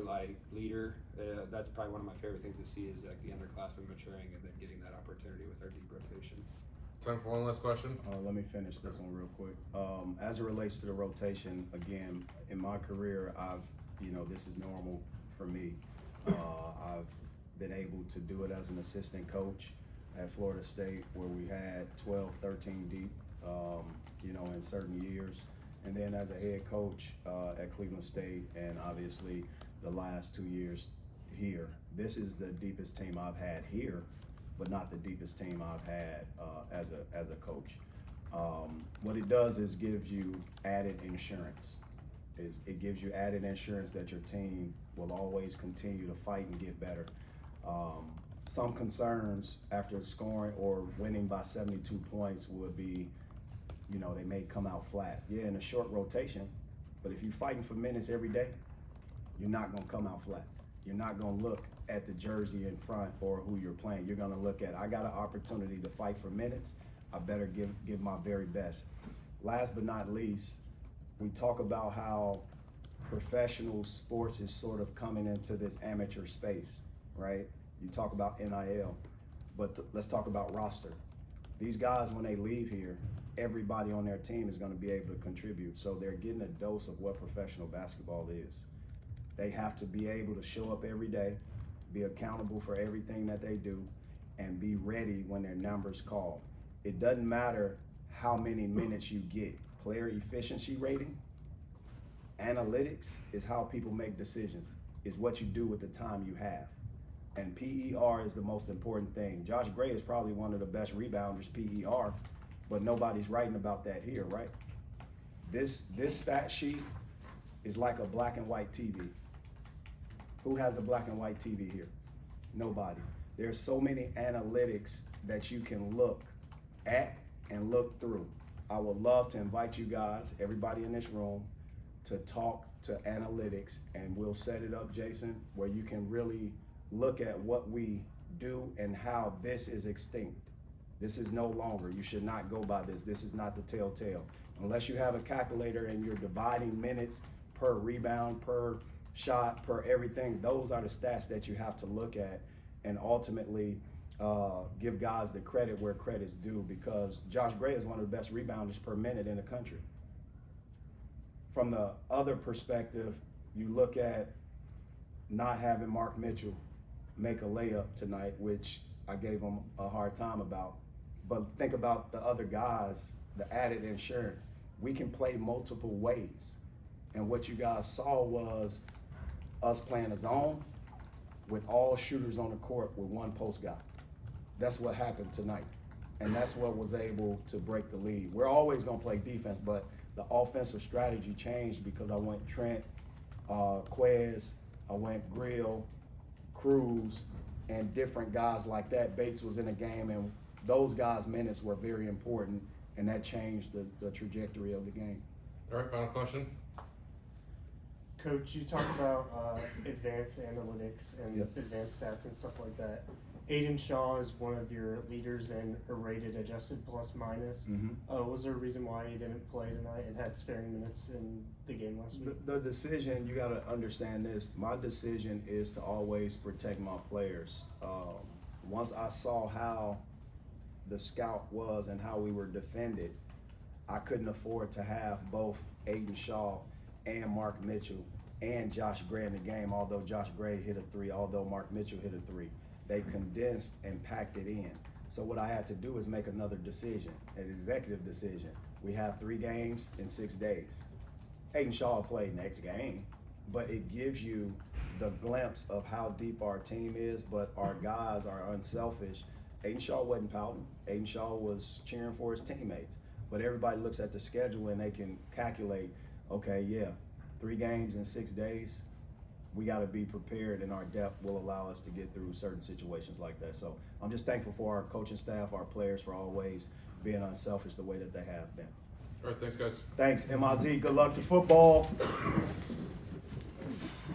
like leader. That's probably one of my favorite things to see is like the underclassmen maturing and then getting that opportunity with our deep rotation. Time for one last question. Let me finish this one real quick. As it relates to the rotation, again, in my career, this is normal for me. I've been able to do it as an assistant coach at Florida State where we had 12, 13 deep, in certain years. And then as a head coach at Cleveland State, and obviously the last 2 years here. This is the deepest team I've had here, but not the deepest team I've had as a coach. What it does is gives you added insurance. It gives you added insurance that your team will always continue to fight and get better. Some concerns after scoring or winning by 72 points would be, they may come out flat. Yeah, in a short rotation, but if you're fighting for minutes every day, you're not going to come out flat. You're not going to look at the jersey in front or who you're playing. You're going to look at, I got an opportunity to fight for minutes. I better give my very best. Last but not least, we talk about how professional sports is sort of coming into this amateur space, right? You talk about NIL, but let's talk about roster. These guys, when they leave here, everybody on their team is going to be able to contribute. So they're getting a dose of what professional basketball is. They have to be able to show up every day, be accountable for everything that they do, and be ready when their number's called. It doesn't matter how many minutes you get. Player efficiency rating, analytics is how people make decisions, is what you do with the time you have. And PER is the most important thing. Josh Gray is probably one of the best rebounders, PER, but nobody's writing about that here, right? This stat sheet is like a black and white TV. Who has a black and white TV here? Nobody. There's so many analytics that you can look at and look through. I would love to invite you guys, everybody in this room, to talk to analytics, and we'll set it up, Jason, where you can really look at what we do and how this is extinct. This is no longer. You should not go by this. This is not the telltale. Unless you have a calculator and you're dividing minutes per rebound, per shot, per everything, those are the stats that you have to look at and ultimately give guys the credit where credit's due, because Josh Gray is one of the best rebounders per minute in the country. From the other perspective, you look at not having Mark Mitchell make a layup tonight, which I gave him a hard time about. But think about the other guys, the added insurance. We can play multiple ways. And what you guys saw was us playing a zone with all shooters on the court with one post guy. That's what happened tonight. And that's what was able to break the lead. We're always gonna play defense, but the offensive strategy changed because I went Trent, Quez, I went Grill, Cruz, and different guys like that. Bates was in the game, and those guys' minutes were very important, and that changed the trajectory of the game. All right, final question. Coach, you talk about advanced analytics and Yep. advanced stats and stuff like that. Aiden Shaw is one of your leaders in a rated adjusted plus minus. Was there a reason why he didn't play tonight and had sparing minutes in the game last week? The decision, you got to understand this. My decision is to always protect my players. Once I saw how the scout was and how we were defended, I couldn't afford to have both Aiden Shaw and Mark Mitchell and Josh Gray in the game, although Josh Gray hit a three, although Mark Mitchell hit a three. They condensed and packed it in. So what I had to do is make another decision, an executive decision. We have 3 games in 6 days. Aiden Shaw will play next game, but it gives you the glimpse of how deep our team is, but our guys are unselfish. Aiden Shaw wasn't pouting. Aiden Shaw was cheering for his teammates. But everybody looks at the schedule and they can calculate, okay, yeah, 3 games in 6 days. We got to be prepared, and our depth will allow us to get through certain situations like that. So I'm just thankful for our coaching staff, our players, for always being unselfish the way that they have been. All right, thanks, guys. Thanks, MIZ. Good luck to football.